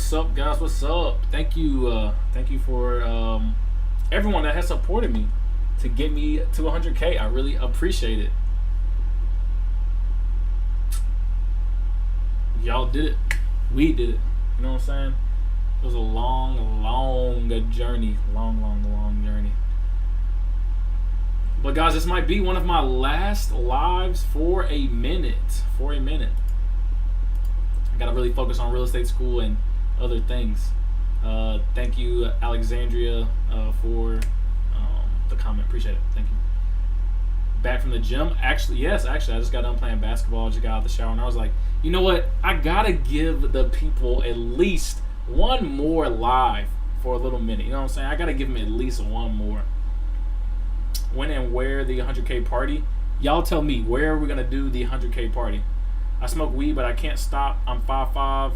What's up, guys? What's up? Thank you for everyone that has supported me to get me to 100K. I really appreciate it. Y'all did it. We did it. You know what I'm saying? It was a long journey. Long journey. But guys, this might be one of my last lives for a minute. I gotta really focus on real estate school and other things. Thank you, Alexandria, for the comment. Appreciate it. Thank you. Back from the gym. Actually, I just got done playing basketball. Just got out of the shower, and I was like, you know what? I gotta give the people at least one more live for a little minute. You know what I'm saying? I gotta give them at least one more. When and where the 100K party? Y'all tell me, where are we gonna do the 100K party? I smoke weed, but I can't stop. I'm 5'5".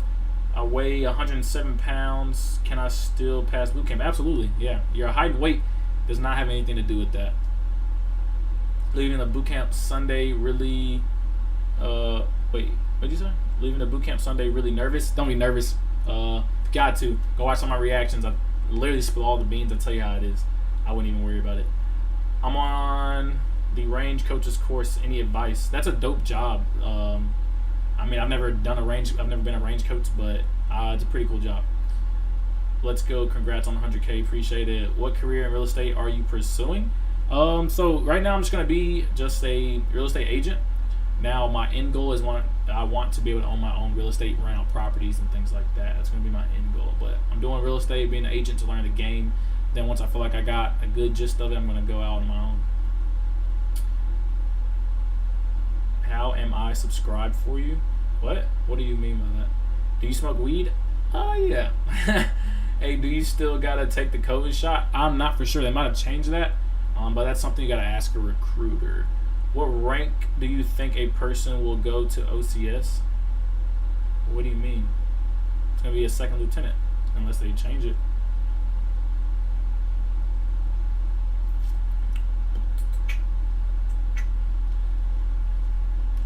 I weigh 107 pounds. Can I still pass boot camp? Absolutely, yeah. Your height and weight does not have anything to do with that. Leaving the boot camp Sunday really... wait, what'd you say? Leaving the boot camp Sunday really nervous? Don't be nervous. Got to. Go watch some of my reactions. I literally spill all the beans. I tell you how it is. I wouldn't even worry about it. I'm on the range coaches course. Any advice? That's a dope job. I mean, I've never been a range coach, but it's a pretty cool job. Let's go. Congrats on 100K. Appreciate it. What career in real estate are you pursuing? So right now I'm just going to be just a real estate agent. Now my end goal is I want to be able to own my own real estate, rent out properties and things like that. That's going to be my end goal. But I'm doing real estate, being an agent to learn the game. Then once I feel like I got a good gist of it, I'm going to go out on my own. How am I subscribed for you? What? What do you mean by that? Do you smoke weed? Oh, yeah. Hey, do you still got to take the COVID shot? I'm not for sure. They might have changed that. But that's something you got to ask a recruiter. What rank do you think a person will go to OCS? What do you mean? It's going to be a second lieutenant unless they change it.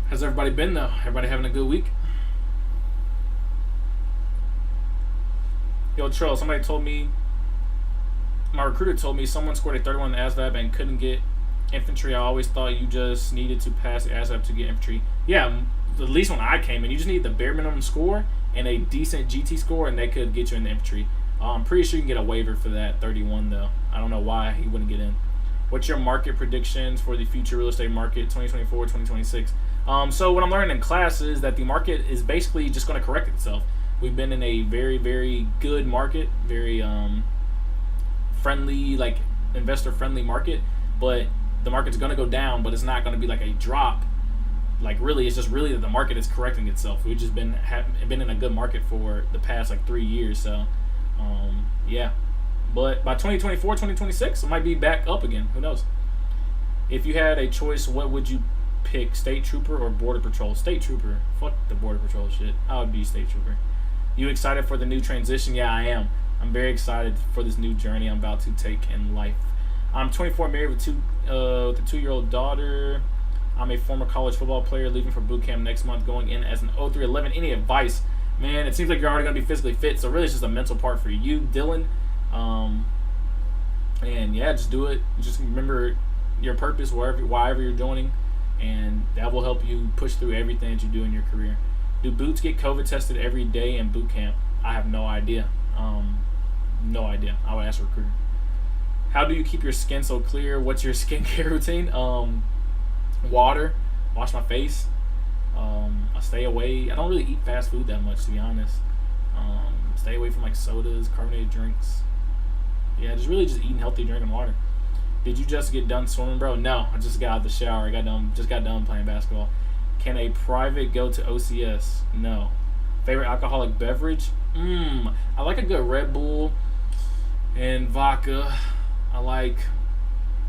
How's everybody been though? Everybody having a good week? Yo, Trell, somebody told me, my recruiter told me someone scored a 31 in ASVAB and couldn't get infantry. I always thought you just needed to pass the ASVAB to get infantry. Yeah, at least when I came in, you just need the bare minimum score and a decent GT score, and they could get you in the infantry. I'm pretty sure you can get a waiver for that 31 though. I don't know why he wouldn't get in. What's your market predictions for the future real estate market 2024, 2026? So what I'm learning in class is that the market is basically just going to correct itself. We've been in a very, very good market, very friendly, like investor-friendly market, but the market's going to go down, but it's not going to be like a drop. Like really, it's just really that the market is correcting itself. We've just been in a good market for the past like 3 years, so yeah. But by 2024, 2026, it might be back up again. Who knows? If you had a choice, what would you pick, State Trooper or Border Patrol? State Trooper. Fuck the Border Patrol shit. I would be State Trooper. You excited for the new transition? Yeah, I am. I'm very excited for this new journey I'm about to take in life. I'm 24, married with a 2-year-old daughter. I'm a former college football player, leaving for boot camp next month, going in as an 0311. Any advice? Man, it seems like you're already going to be physically fit, so really it's just a mental part for you, Dylan. And yeah, just do it. Just remember your purpose wherever you're joining, and that will help you push through everything that you do in your career. Do boots get COVID tested every day in boot camp? I have no idea. No idea. I would ask a recruiter. How do you keep your skin so clear? What's your skincare routine? Water. Wash my face. I stay away. I don't really eat fast food that much, to be honest. Stay away from like sodas, carbonated drinks. Yeah, just eating healthy, drinking water. Did you just get done swimming, bro? No, I just got out of the shower. Just got done playing basketball. Can a private go to OCS? No. Favorite alcoholic beverage? I like a good Red Bull and vodka. I like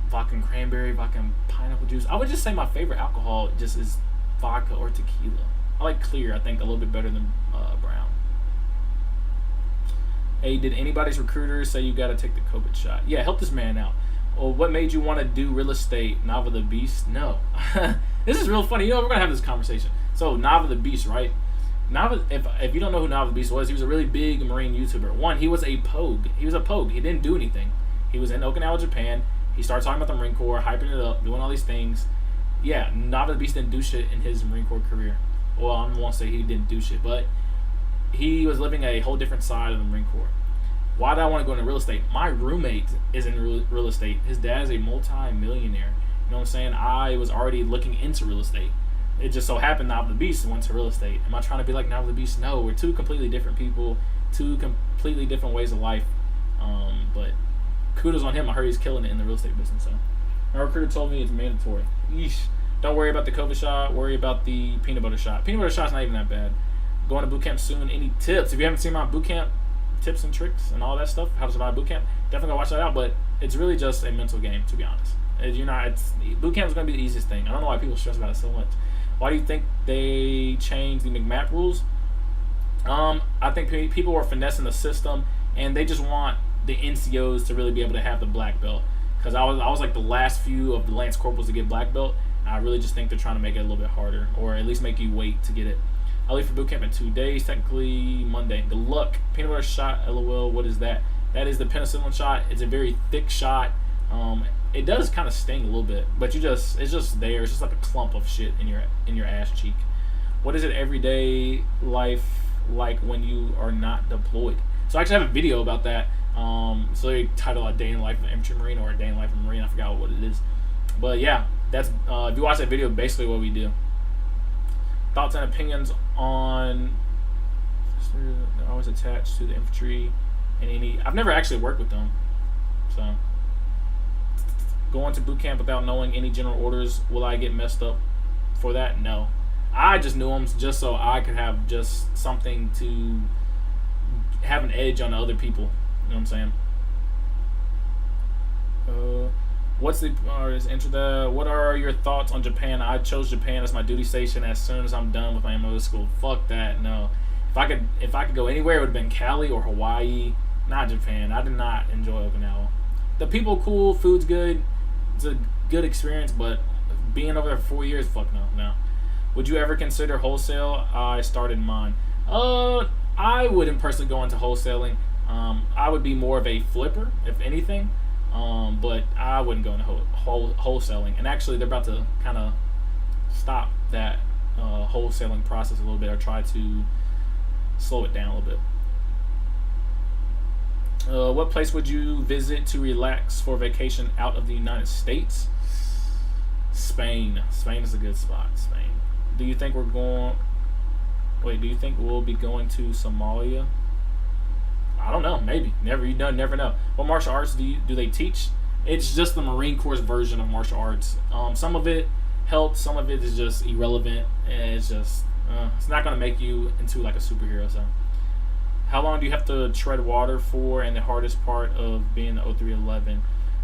vodka and cranberry, vodka and pineapple juice. I would just say my favorite alcohol just is vodka or tequila. I like clear, I think, a little bit better than brown. Hey, did anybody's recruiter say you got to take the COVID shot? Yeah, help this man out. Well, what made you want to do real estate? Nava the Beast? No. This is real funny. You know, we're going to have this conversation. So, Nava the Beast, right? If you don't know who Nava the Beast was, he was a really big Marine YouTuber. One, he was a pogue. He was a pogue. He didn't do anything. He was in Okinawa, Japan. He started talking about the Marine Corps, hyping it up, doing all these things. Yeah, Nava the Beast didn't do shit in his Marine Corps career. Well, I don't want to say he didn't do shit, but he was living a whole different side of the Marine Corps. Why did I want to go into real estate? My roommate is in real estate. His dad is a multi-millionaire. You know what I'm saying? I was already looking into real estate. It just so happened Nava the Beast went to real estate. Am I trying to be like Nava the Beast? No, we're two completely different people, two completely different ways of life. But kudos on him. I heard he's killing it in the real estate business. So my recruiter told me it's mandatory. Yeesh. Don't worry about the COVID shot. Worry about the peanut butter shot. Peanut butter shot's not even that bad. Going to boot camp soon. Any tips? If you haven't seen my boot camp tips and tricks and all that stuff, how to survive boot camp, definitely go watch that out. But it's really just a mental game, to be honest. Boot camp is going to be the easiest thing. I don't know why people stress about it so much. Why do you think they changed the McMap rules? I think people were finessing the system, and they just want the NCOs to really be able to have the black belt. Because I was like the last few of the Lance Corporals to get black belt. I really just think they're trying to make it a little bit harder, or at least make you wait to get it. I leave for boot camp in 2 days, technically Monday. Good luck. Peanut butter shot, LOL. What is that? That is the penicillin shot. It's a very thick shot. It does kind of sting a little bit, but it's just there. It's just like a clump of shit in your ass cheek. What is it everyday life like when you are not deployed? So I actually have a video about that. So they title A Day in the Life of an Infantry Marine or A Day in the Life of a Marine. I forgot what it is. But yeah, that's if you watch that video, basically what we do. Thoughts and opinions on always attached to the infantry and any. I've never actually worked with them, so going to boot camp without knowing any general orders, will I get messed up for that? No, I just knew them just so I could have just something to have an edge on other people. You know what I'm saying? What are your thoughts on Japan? I chose Japan as my duty station as soon as I'm done with my MO school. Fuck that, no. If I could go anywhere, it would have been Cali or Hawaii, not Japan. I did not enjoy Okinawa. The people cool, food's good, it's a good experience, but being over there for 4 years, fuck no. Would you ever consider wholesale? I started mine. I wouldn't personally go into wholesaling. I would be more of a flipper, if anything. But I wouldn't go into wholesaling. And actually, they're about to kind of stop that wholesaling process a little bit, or try to slow it down a little bit. What place would you visit to relax for vacation out of the United States? Spain. Spain is a good spot. Spain. Do you think we'll be going to Somalia? I don't know. Maybe. Never know. What martial arts do they teach? It's just the Marine Corps version of martial arts. Some of it helps. Some of it is just irrelevant. And it's just it's not going to make you into like a superhero. So, how long do you have to tread water for? And the hardest part of being the 0311.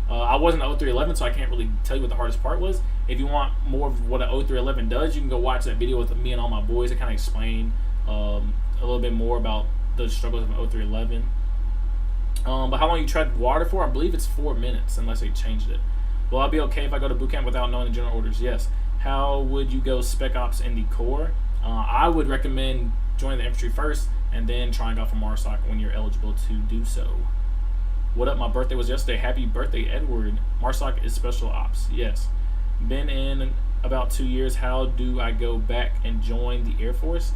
I wasn't the 0311, so I can't really tell you what the hardest part was. If you want more of what an 0311 does, you can go watch that video with me and all my boys. I kind of explain a little bit more about the struggles of an 0311. But how long you tread water for? I believe it's 4 minutes, unless they changed it. Will I be okay if I go to boot camp without knowing the general orders? Yes. How would you go spec ops in the Corps? I would recommend joining the infantry first, and then trying out for MARSOC when you're eligible to do so. What up? My birthday was yesterday. Happy birthday, Edward. MARSOC is special ops. Yes. Been in about 2 years. How do I go back and join the Air Force?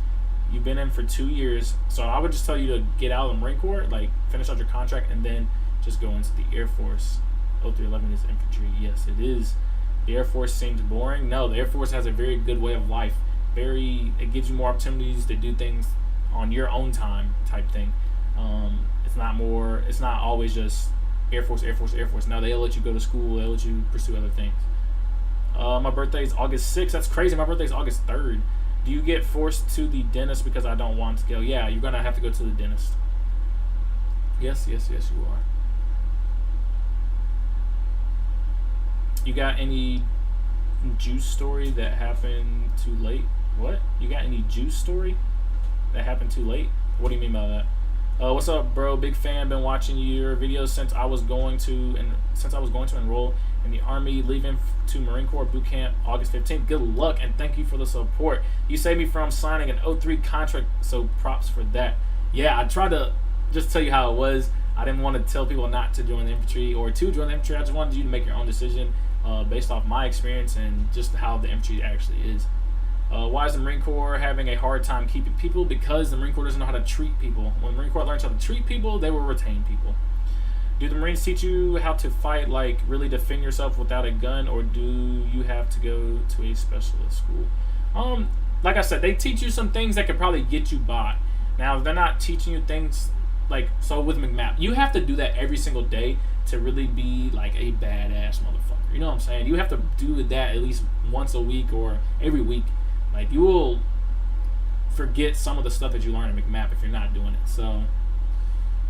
You've been in for 2 years, so I would just tell you to get out of the Marine Corps, like finish out your contract, and then just go into the Air Force. 0311 is infantry. Yes, it is. The Air Force seems boring. No, the Air Force has a very good way of life. It gives you more opportunities to do things on your own time type thing. It's not always just Air Force. No, they'll let you go to school. They'll let you pursue other things. My birthday is August 6th. That's crazy. My birthday is August 3rd. Do you get forced to the dentist because I don't want to go? Yeah, you're going to have to go to the dentist. Yes, you are. You got any juice story that happened too late? What? You got any juice story that happened too late? What do you mean by that? What's up, bro? Big fan. Been watching your videos since I was going to enroll in the Army, leaving to Marine Corps boot camp August 15th. Good luck and thank you for the support. You saved me from signing an '03 contract, so props for that. Yeah, I tried to just tell you how it was. I didn't want to tell people not to join the infantry or to join the infantry. I just wanted you to make your own decision based off my experience and just how the infantry actually is. Why is the Marine Corps having a hard time keeping people? Because the Marine Corps doesn't know how to treat people. When the Marine Corps learns how to treat people, they will retain people. Do the Marines teach you how to fight, like really defend yourself without a gun, or do you have to go to a specialist school? Like I said, they teach you some things that could probably get you by. Now, they're not teaching you things like, so with McMap, you have to do that every single day to really be like a badass motherfucker. You know what I'm saying? You have to do that at least once a week or every week. Like, you will forget some of the stuff that you learn in McMap if you're not doing it. So,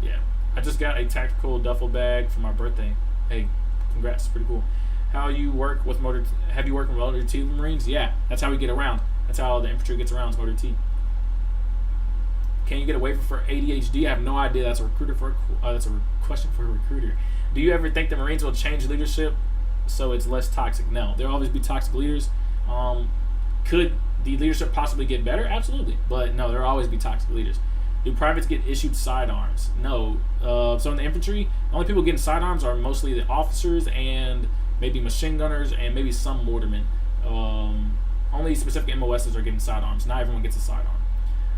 yeah. I just got a tactical duffel bag for my birthday. Hey, congrats. Pretty cool. Have you worked with Motor T Marines? Yeah, that's how we get around. That's how the infantry gets around, is Motor T. Can you get a waiver for ADHD? I have no idea. That's a question for a recruiter. Do you ever think the Marines will change leadership so it's less toxic? No. There'll always be toxic leaders. Could the leadership possibly get better? Absolutely. But no, there'll always be toxic leaders. Do privates get issued sidearms? No. So in the infantry, the only people getting sidearms are mostly the officers and maybe machine gunners and maybe some mortarmen. Only specific MOSs are getting sidearms. Not everyone gets a sidearm.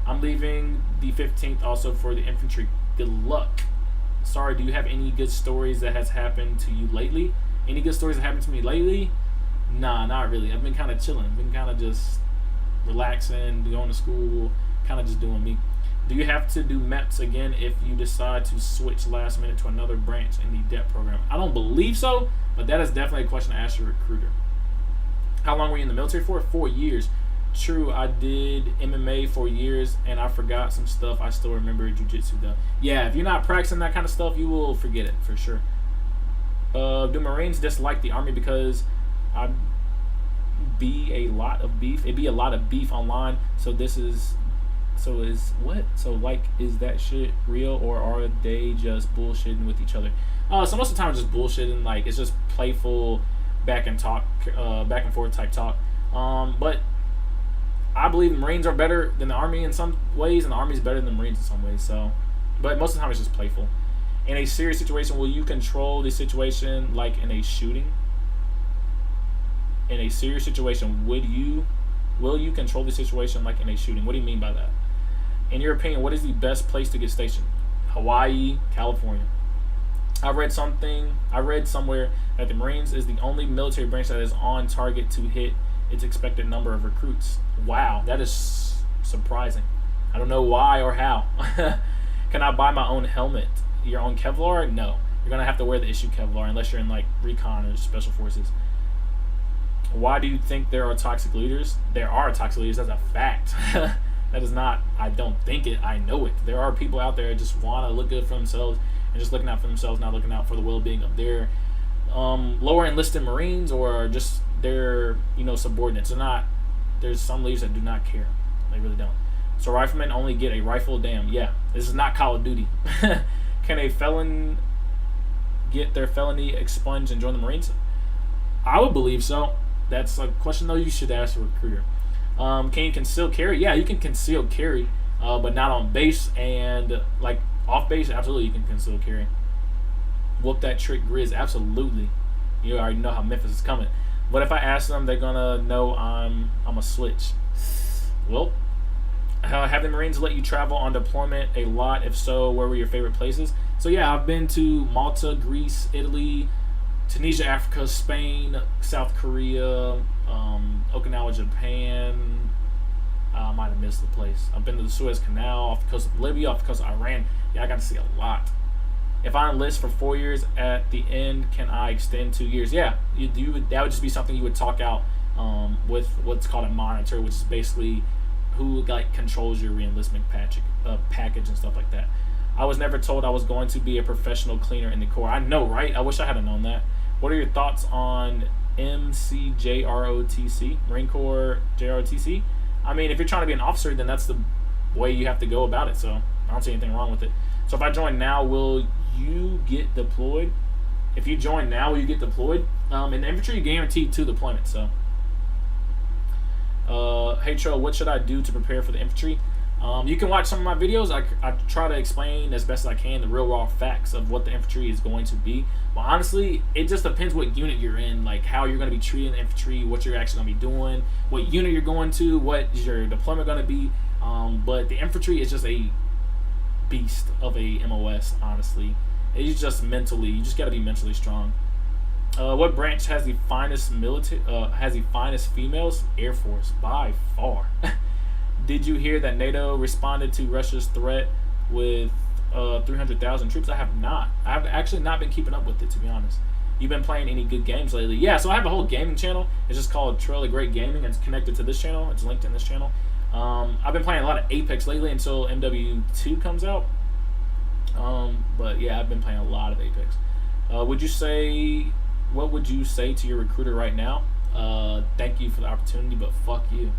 I'm leaving the 15th also for the infantry. Good luck. Sorry, do you have any good stories that has happened to you lately? Any good stories that happened to me lately? Nah, not really. I've been kind of chilling. Been kind of just relaxing, going to school, kind of just doing me. Do you have to do MEPS again if you decide to switch last minute to another branch in the DEP program? I don't believe so, but that is definitely a question to ask your recruiter. How long were you in the military for? 4 years. True, I did MMA for years, and I forgot some stuff. I still remember jiu-jitsu, though. Yeah, if you're not practicing that kind of stuff, you will forget it, for sure. Do Marines dislike the Army because I'd be a lot of beef? It'd be a lot of beef online, so is that shit real, or are they just bullshitting with each other? So most of the time it's just bullshitting, like it's just playful back and forth type talk. But I believe the Marines are better than the Army in some ways, and the Army is better than the Marines in some ways. So, but most of the time it's just playful. In a serious situation, will you control the situation like in a shooting? In a serious situation, will you control the situation like in a shooting? What do you mean by that? In your opinion, what is the best place to get stationed? Hawaii, California. I read somewhere that the Marines is the only military branch that is on target to hit its expected number of recruits. Wow, that is surprising. I don't know why or how. Can I buy my own helmet? Your own Kevlar? No. You're going to have to wear the issue Kevlar unless you're in like recon or special forces. Why do you think there are toxic leaders? There are toxic leaders. That's a fact. That is not, I don't think it, I know it. There are people out there that just want to look good for themselves and just looking out for themselves, not looking out for the well-being of their lower enlisted Marines or just their, subordinates. There's some leaders that do not care. They really don't. So riflemen only get a rifle? Damn, yeah. This is not Call of Duty. Can a felon get their felony expunged and join the Marines? I would believe so. That's a question, though, you should ask a recruiter. Can you conceal carry? Yeah, you can conceal carry, but not on base, and like off base, absolutely you can conceal carry. Whoop that trick Grizz, absolutely. You already know how Memphis is coming. What if I ask them, they're gonna know I'm a switch? Well, have the Marines let you travel on deployment a lot? If so, where were your favorite places? So yeah, I've been to Malta, Greece, Italy, Tunisia, Africa, Spain, South Korea, Okinawa, Japan. I might have missed the place. I've been to the Suez Canal, off the coast of Libya, off the coast of Iran. Yeah, I got to see a lot. If I enlist for 4 years, at the end, can I extend 2 years? Yeah, that would just be something you would talk out with what's called a monitor, which is basically who controls your reenlistment package and stuff like that. I was never told I was going to be a professional cleaner in the Corps. I know, right? I wish I had known that. What are your thoughts on MCJROTC, Marine Corps JROTC? I mean, if you're trying to be an officer, then that's the way you have to go about it. So I don't see anything wrong with it. So if I join now, will you get deployed? If you join now, will you get deployed? In the infantry, you guaranteed 2 deployments. So, hey Trell, what should I do to prepare for the infantry? You can watch some of my videos. I try to explain as best as I can the real raw facts of what the infantry is going to be. But honestly, it just depends what unit you're in, like how you're going to be treating the infantry, what you're actually going to be doing, what unit you're going to, what is your deployment going to be. But the infantry is just a beast of a MOS, honestly. It's just mentally, you just got to be mentally strong. What branch has the finest females? Air Force, by far. Did you hear that NATO responded to Russia's threat with 300,000 troops? I have not. I've actually not been keeping up with it, to be honest. You've been playing any good games lately? Yeah, so I have a whole gaming channel. It's just called Trell the Great Gaming. It's connected to this channel. It's linked in this channel. I've been playing a lot of Apex lately until MW2 comes out. But yeah, I've been playing a lot of Apex. What would you say to your recruiter right now? Thank you for the opportunity, but fuck you.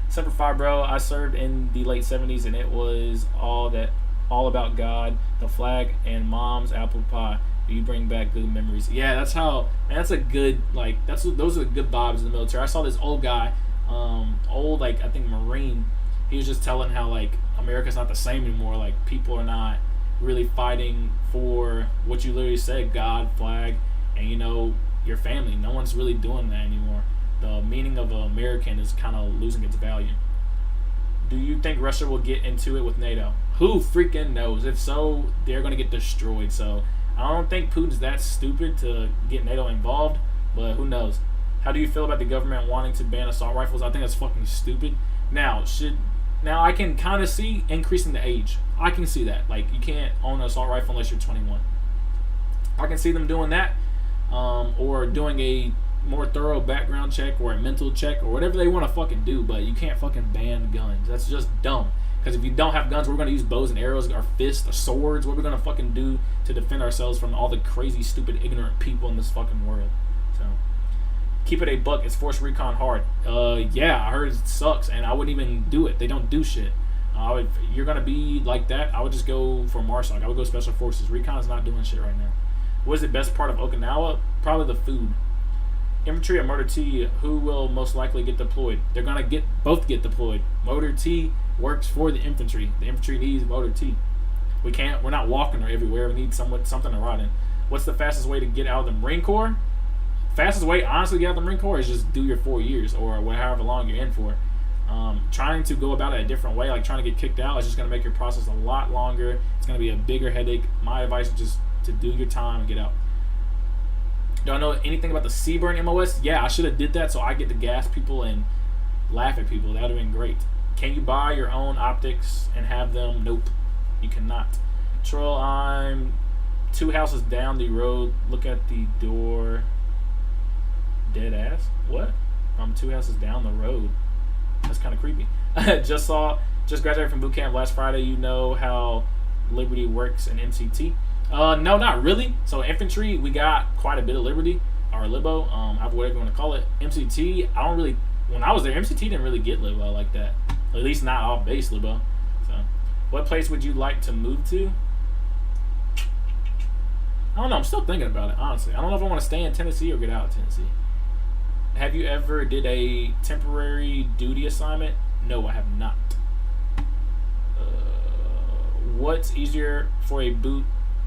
Semper Fi, bro. I served in the late 70s, and it was all about God, the flag, and mom's apple pie. You bring back good memories. Yeah, that's how. Man, that's a good those are the good vibes in the military. I saw this old guy, I think Marine. He was just telling how like America's not the same anymore. Like people are not really fighting for what you literally said, God, flag, and your family. No one's really doing that anymore. The meaning of American is kind of losing its value. Do you think Russia will get into it with NATO? Who freaking knows? If so, they're going to get destroyed. So I don't think Putin's that stupid to get NATO involved, but who knows? How do you feel about the government wanting to ban assault rifles? I think that's fucking stupid. Now I can kind of see increasing the age. I can see that. Like, you can't own an assault rifle unless you're 21. I can see them doing that, or doing a more thorough background check or a mental check or whatever they want to fucking do, but you can't fucking ban guns. That's just dumb. Because if you don't have guns, we're going to use bows and arrows, our fists, our swords. What are we going to fucking do to defend ourselves from all the crazy, stupid, ignorant people in this fucking world? So, keep it a buck. It's force recon hard. Yeah, I heard it sucks, and I wouldn't even do it. They don't do shit. If you're going to be like that, I would just go for MARSOC. I would go Special Forces. Recon's not doing shit right now. What is the best part of Okinawa? Probably the food. Infantry or Motor T, who will most likely get deployed? They're going to both get deployed. Motor T works for the infantry. The infantry needs Motor T. We're not walking everywhere. We need something to ride in. What's the fastest way to get out of the Marine Corps? Fastest way, honestly, to get out of the Marine Corps is just do your 4 years or however long you're in for. Trying to go about it a different way, like trying to get kicked out, is just going to make your process a lot longer. It's going to be a bigger headache. My advice is just to do your time and get out. Do I know anything about the Seaburn MOS? Yeah, I should have did that so I get to gas people and laugh at people. That would have been great. Can you buy your own optics and have them? Nope, you cannot. Troll, I'm 2 houses down the road. Look at the door. Dead ass? What? I'm 2 houses down the road. That's kind of creepy. Just graduated from boot camp last Friday. You know how Liberty works in MCT? No, not really. So infantry, we got quite a bit of Liberty, or Libo, whatever you want to call it. MCT, when I was there, MCT didn't really get Libo like that. At least not off base Libo. So, what place would you like to move to? I don't know. I'm still thinking about it, honestly. I don't know if I want to stay in Tennessee or get out of Tennessee. Have you ever did a temporary duty assignment? No, I have not. What's easier for a boot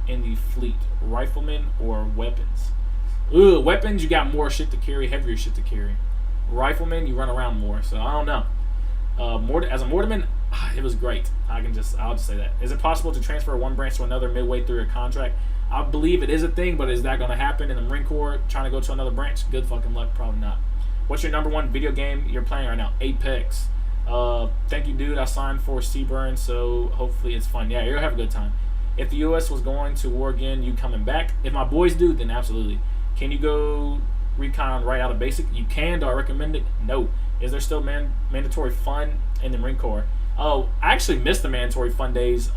in the fleet, riflemen or weapons? Weapons, you got more shit to carry, heavier shit to carry. Riflemen, you run around more, so I don't know. As a mortarman, it was great. I'll just say that. Is it possible to transfer one branch to another midway through a contract? I believe it is a thing, but is that going to happen in the Marine Corps? Trying to go to another branch? Good fucking luck, probably not. What's your number 1 video game you're playing right now? Apex. Thank you, dude. I signed for Seaburn, so hopefully it's fun. Yeah, you'll have a good time. If the U.S. was going to war again, you coming back? If my boys do, then absolutely. Can you go recon right out of basic? You can. Do I recommend it? No. Is there still mandatory fun in the Marine Corps? Oh, I actually missed the mandatory fun days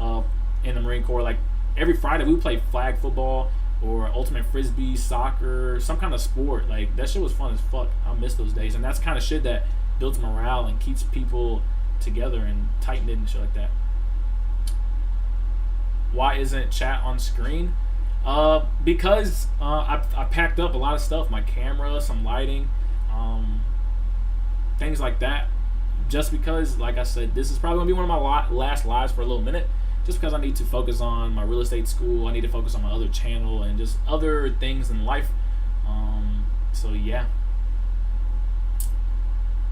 in the Marine Corps. Like, every Friday we would play flag football or ultimate frisbee, soccer, some kind of sport. Like, that shit was fun as fuck. I miss those days. And that's kind of shit that builds morale and keeps people together and tight-knit and shit like that. Why isn't chat on screen? Because I packed up a lot of stuff, my camera, some lighting, um, things like that. Just because, like I said, this is probably gonna be one of my last lives for a little minute. Just because I need to focus on my real estate school, I need to focus on my other channel and just other things in life. So yeah.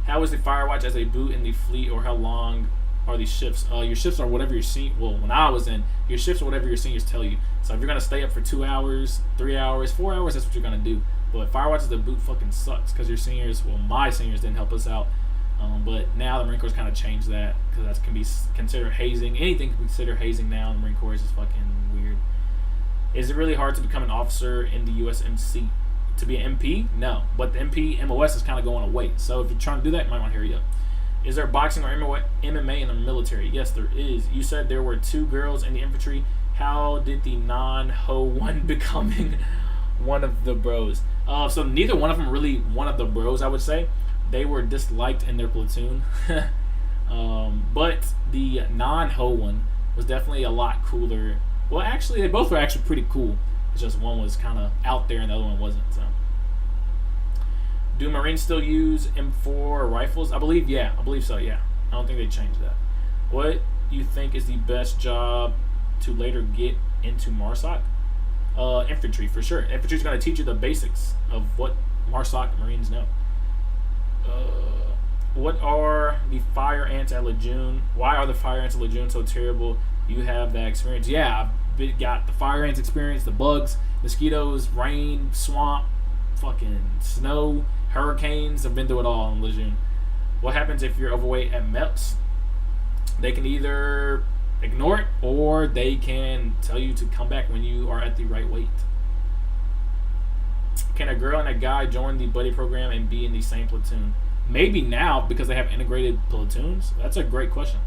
How is the fire watch as a boot in the fleet, or how long are these shifts? Your shifts are whatever your well, when I was in, your shifts are whatever your seniors tell you. So if you're gonna stay up for 2 hours, 3 hours, 4 hours, that's what you're gonna do. But fire watch as a boot fucking sucks because your seniors, well, my seniors didn't help us out. But now the Marine Corps kind of changed that because that can be considered hazing. Anything can be considered hazing now. The Marine Corps is just fucking weird. Is it really hard to become an officer in the USMC? To be an MP? No. But the MP MOS is kind of going away. So if you're trying to do that, you might want to hurry up. Is there boxing or MMA in the military? Yes, there is. You said there were 2 girls in the infantry. How did the non-ho one becoming one of the bros? So neither one of them really one of the bros, I would say. They were disliked in their platoon. But the non-ho one was definitely a lot cooler. Well, actually, they both were actually pretty cool. It's just one was kind of out there and the other one wasn't. So, do Marines still use M4 rifles? I believe so. Yeah, I don't think they changed that. What you think is the best job to later get into MARSOC? Infantry for sure. Infantry is going to teach you the basics of what MARSOC Marines know. What are the fire ants at Lejeune? Why are the fire ants at Lejeune so terrible? You have that experience. Yeah, I've got the fire ants experience, the bugs, mosquitoes, rain, swamp, fucking snow, hurricanes. I've been through it all in Lejeune. What happens if you're overweight at MEPS? They can either ignore it or they can tell you to come back when you are at the right weight. Can a girl and a guy join the buddy program and be in the same platoon? Maybe now because they have integrated platoons. That's a great question.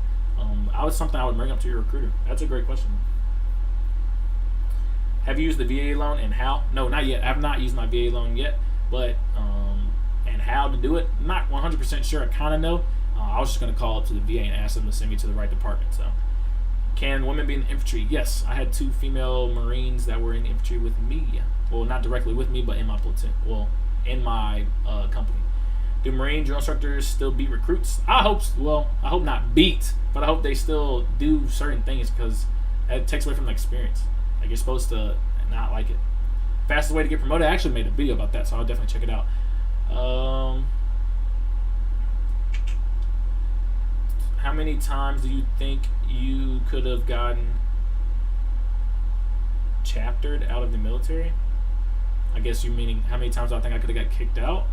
Something I would bring up to your recruiter. That's a great question. Have you used the VA loan and how? No, not yet. I have not used my VA loan yet, but and how to do it, I'm not 100% sure. I kind of know. I was just going to call up to the VA and ask them to send me to the right department. So, can women be in the infantry? Yes, I had 2 female Marines that were in the infantry with me. Well, not directly with me, but in my platoon. Well, in my company. Do Marine drill instructors still beat recruits? I hope not beat, but I hope they still do certain things because it takes away from the experience. Like, you're supposed to not like it. Fastest way to get promoted. I actually made a video about that, so I'll definitely check it out. How many times do you think you could have gotten chaptered out of the military? I guess you're meaning how many times do I think I could have got kicked out?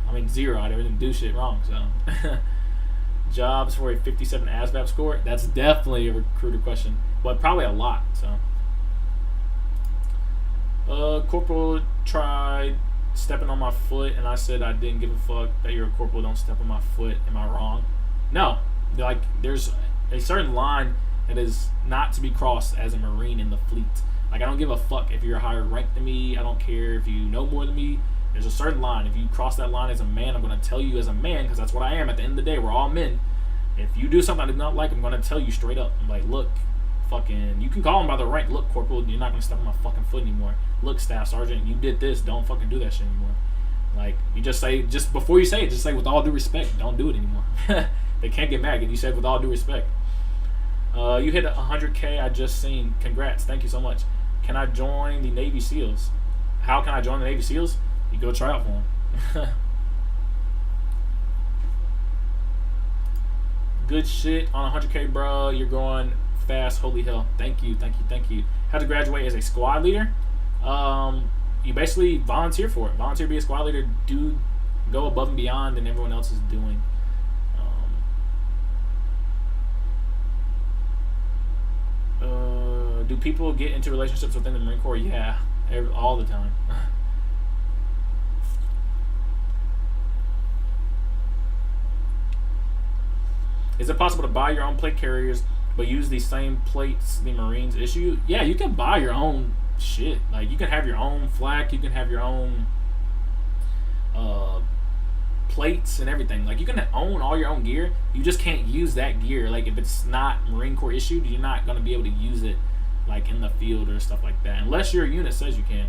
I mean, 0. I didn't do shit wrong, so. Jobs for a 57 ASVAB score? That's definitely a recruiter question, but probably a lot, so. Corporal tried stepping on my foot, and I said I didn't give a fuck that you're a corporal, don't step on my foot. Am I wrong? No. Like, there's a certain line that is not to be crossed as a Marine in the fleet. Like, I don't give a fuck if you're higher ranked than me. I don't care if you know more than me. There's a certain line. If you cross that line as a man, I'm going to tell you as a man, because that's what I am. At the end of the day, we're all men. If you do something I do not like, I'm going to tell you straight up. I'm like, look, fucking, you can call him by the rank. Look, corporal, you're not going to step on my fucking foot anymore. Look, staff sergeant, you did this. Don't fucking do that shit anymore. Like, you just say, just before you say it, just say with all due respect, don't do it anymore. They can't get mad if you said with all due respect. You hit 100K I just seen. Congrats. Thank you so much. Can I join the Navy SEALs? How can I join the Navy SEALs? You go try out for them. Good shit on 100K, bro. You're going fast. Holy hell. Thank you. How to graduate as a squad leader? You basically volunteer for it. Volunteer to be a squad leader. Do go above and beyond than everyone else is doing. Do people get into relationships within the Marine Corps? Yeah, all the time. Is it possible to buy your own plate carriers but use the same plates the Marines issue? Yeah, you can buy your own shit. Like, you can have your own flak, you can have your own plates and everything. Like, you can own all your own gear. You just can't use that gear. Like, if it's not Marine Corps issued, you're not going to be able to use it like in the field or stuff like that, unless your unit says you can.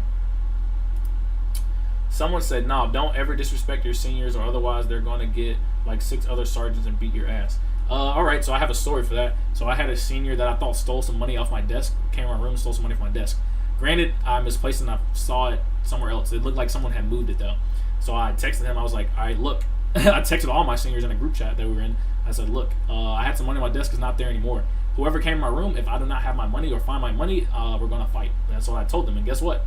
Someone said, no, don't ever disrespect your seniors or otherwise they're going to get like 6 other sergeants and beat your ass. All right, so I have a story for that. So I had a senior that I thought stole some money off my desk, came in my room and stole some money from my desk. Granted, I misplaced it and I saw it somewhere else. It looked like someone had moved it though. So I texted him. I was like, all right, look. I texted all my seniors in a group chat that we were in. I said, look, I had some money on my desk. It's not there anymore. Whoever came in my room, if I do not have my money or find my money, we're going to fight. That's what I told them. And guess what?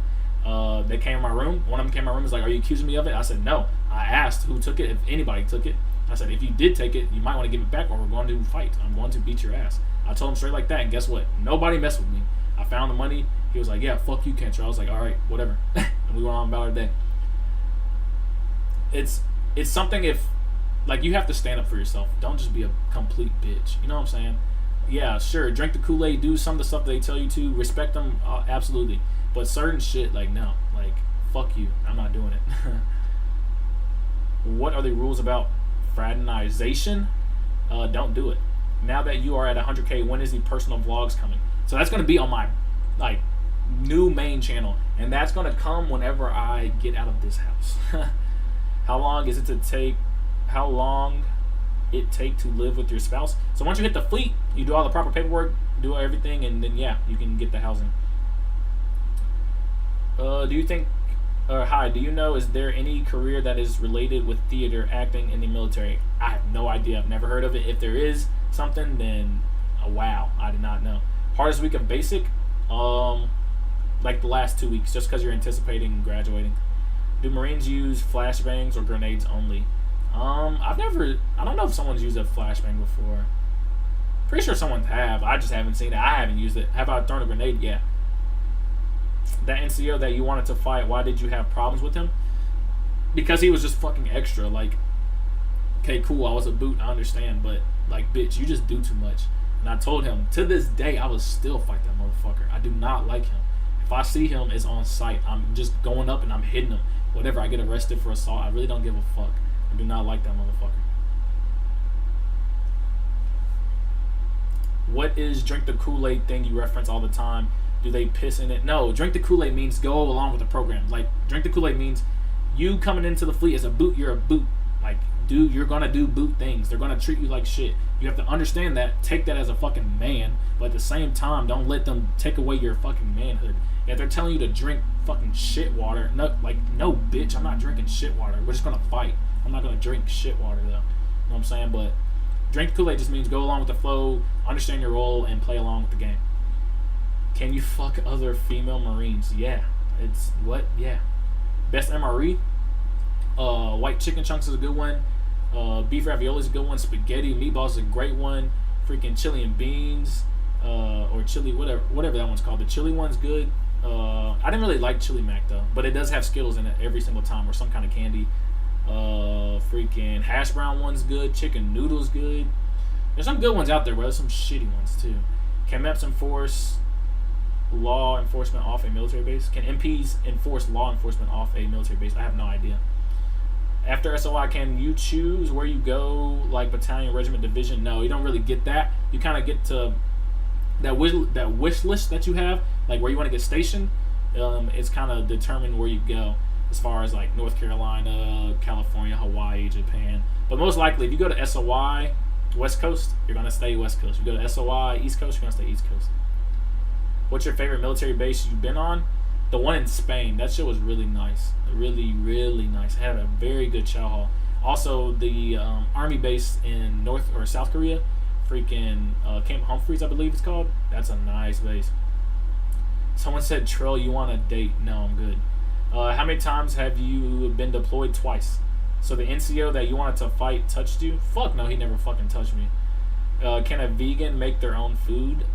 They came in my room. One of them came in my room and was like, are you accusing me of it? I said, no. I asked who took it, if anybody took it. I said, if you did take it, you might want to give it back or we're going to fight. I'm going to beat your ass. I told him straight like that. And guess what? Nobody messed with me. I found the money. He was like, yeah, fuck you, Kentra. I was like, all right, whatever. And we went on about our day. It's something if, like, you have to stand up for yourself. Don't just be a complete bitch. You know what I'm saying? Yeah, sure. Drink the Kool-Aid. Do some of the stuff they tell you to. Respect them. Absolutely. But certain shit, like, no. Like, fuck you. I'm not doing it. What are the rules about fraternization? Don't do it. Now that you are at 100K, when is the personal vlogs coming? So that's going to be on my, like, new main channel. And that's going to come whenever I get out of this house. How long is it to take? How long it take to live with your spouse? So once you hit the fleet, you do all the proper paperwork, do everything, and then yeah, you can get the housing. Do you think? Hi, do you know, is there any career that is related with theater acting in the military? I have no idea. I've never heard of it. If there is something, then wow, I did not know. Hardest week of basic, like the last 2 weeks, just because you're anticipating graduating. Do Marines use flashbangs or grenades only? I don't know if someone's used a flashbang before. Pretty sure someone have. I just haven't seen it. I haven't used it. Have I thrown a grenade? Yeah. That NCO that you wanted to fight, why did you have problems with him? Because he was just fucking extra. Like, okay, cool, I was a boot, I understand, but, like, bitch, you just do too much. And I told him, to this day, I would still fight that motherfucker. I do not like him. If I see him, it's on sight. I'm just going up and I'm hitting him. Whatever, I get arrested for assault. I really don't give a fuck. I do not like that motherfucker. What is drink the Kool-Aid thing you reference all the time? Do they piss in it? No, drink the Kool-Aid means go along with the program. Like, drink the Kool-Aid means you coming into the fleet as a boot, you're a boot. Like, dude, you're gonna do boot things. They're gonna treat you like shit. You have to understand that. Take that as a fucking man, but at the same time, don't let them take away your fucking manhood. If they're telling you to drink fucking shit water, no, like, no, bitch, I'm not drinking shit water. We're just gonna fight. I'm not gonna drink shit water though. You know what I'm saying? But drink Kool-Aid just means go along with the flow, understand your role, and play along with the game. Can you fuck other female Marines? Yeah. It's what? Yeah. Best MRE? White chicken chunks is a good one. Beef ravioli is a good one. Spaghetti meatballs is a great one. Freaking chili and beans, or chili, whatever that one's called. The chili one's good. I didn't really like chili mac though, but it does have Skittles in it every single time, or some kind of candy. Freaking hash brown one's good. Chicken noodles good. There's some good ones out there, but there's some shitty ones too. Can MEPS enforce law enforcement off a military base? Can MPs enforce law enforcement off a military base? I have no idea. After SOI, can you choose where you go, like battalion, regiment, division? No, you don't really get that. You kind of get to that wish list that you have, like where you want to get stationed. It's kind of determined where you go, as far as like North Carolina, California, Hawaii, Japan. But most likely, if you go to SOI, West Coast, you're going to stay West Coast. If you go to SOI, East Coast, you're going to stay East Coast. What's your favorite military base you've been on? The one in Spain. That shit was really nice. Really, really nice. It had a very good chow hall. Also, the army base in North or South Korea, freaking Camp Humphreys, I believe it's called. That's a nice base. Someone said, Trell, you want a date? No, I'm good. How many times have you been deployed? Twice. So the NCO that you wanted to fight touched you? Fuck no, he never fucking touched me. Can a vegan make their own food?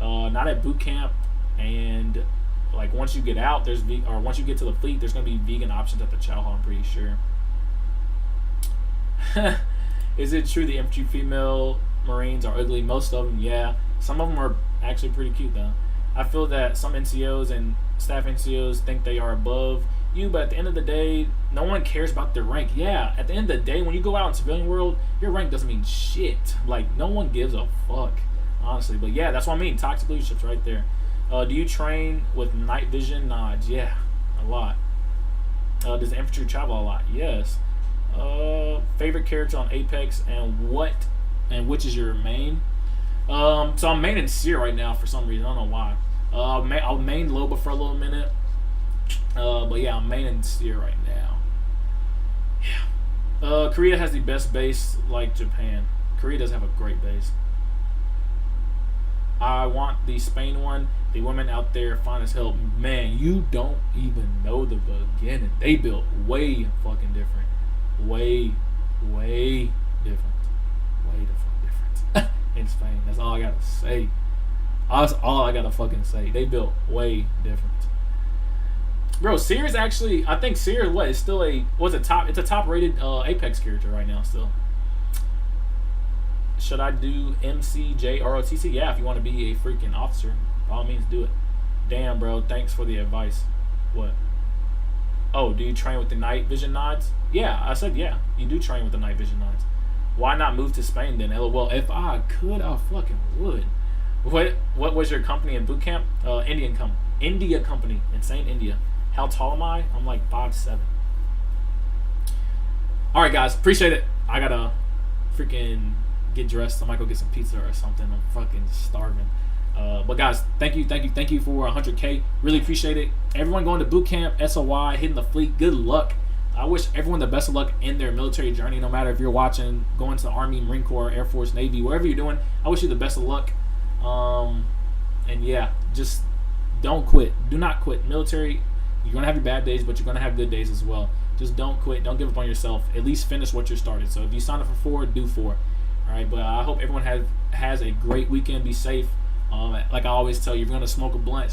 Not at boot camp, and like once you get out, once you get to the fleet, there's gonna be vegan options at the chow hall. I'm pretty sure. Is it true the infantry female Marines are ugly? Most of them, yeah. Some of them are actually pretty cute though. I feel that some NCOs and staff NCOs think they are above you, but at the end of the day, no one cares about their rank. Yeah, at the end of the day, when you go out in civilian world, your rank doesn't mean shit. Like, no one gives a fuck, honestly. But yeah, that's what I mean. Toxic leadership's right there. Do you train with night vision nods? Yeah, a lot. Does the infantry travel a lot? Yes. Favorite character on Apex and which is your main? So I'm maining Seer right now for some reason. I don't know why. I'll main Loba for a little minute. But yeah, I'm maining Seer right now. Yeah. Korea has the best base like Japan. Korea does have a great base. I want the Spain one. The women out there fine as hell. Man, you don't even know the beginning. They built way fucking different. Way different. Way the fuck different. In Spain. That's all I gotta say. That's all I gotta fucking say. They built way different. Bro, Seer is actually, I think Seer is still it's a top rated Apex character right now still. Should I do MCJ ROTC? Yeah, if you want to be a freaking officer, by all means do it. Damn, bro, thanks for the advice. What? Oh, do you train with the night vision nods? Yeah, I said yeah. You do train with the night vision nods. Why not move to Spain then? LOL. If I could, I fucking would. What was your company in boot camp? India company. Insane India. How tall am I? I'm like 5'7". All right, guys, appreciate it. I gotta freaking get dressed. I might go get some pizza or something. I'm fucking starving. But guys, thank you for 100K. Really appreciate it. Everyone going to boot camp, SOY, hitting the fleet. Good luck. I wish everyone the best of luck in their military journey. No matter if you're watching, going to the Army, Marine Corps, Air Force, Navy, wherever you're doing, I wish you the best of luck. And yeah, just don't quit. Do not quit. Military, you're gonna have your bad days, but you're gonna have good days as well. Just don't quit. Don't give up on yourself. At least finish what you started. So if you sign up for 4, do 4. All right, but I hope everyone has a great weekend. Be safe. Like I always tell you, if you're gonna smoke a blunt,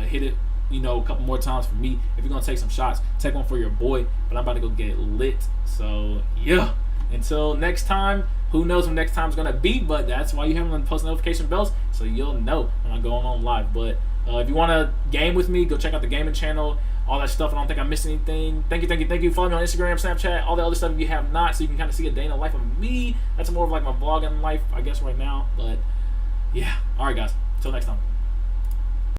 hit it, a couple more times for me. If you're gonna take some shots, take one for your boy. But I'm about to go get lit. So yeah. Until next time, who knows when next time's gonna be? But that's why you have them post notification bells, so you'll know when I'm going on live. But if you want to game with me, go check out the gaming channel. All that stuff. I don't think I missed anything. Thank you. Follow me on Instagram, Snapchat, all the other stuff if you have not, so you can kind of see a day in the life of me. That's more of like my vlogging life, I guess, right now. But yeah. All right, guys. Until next time.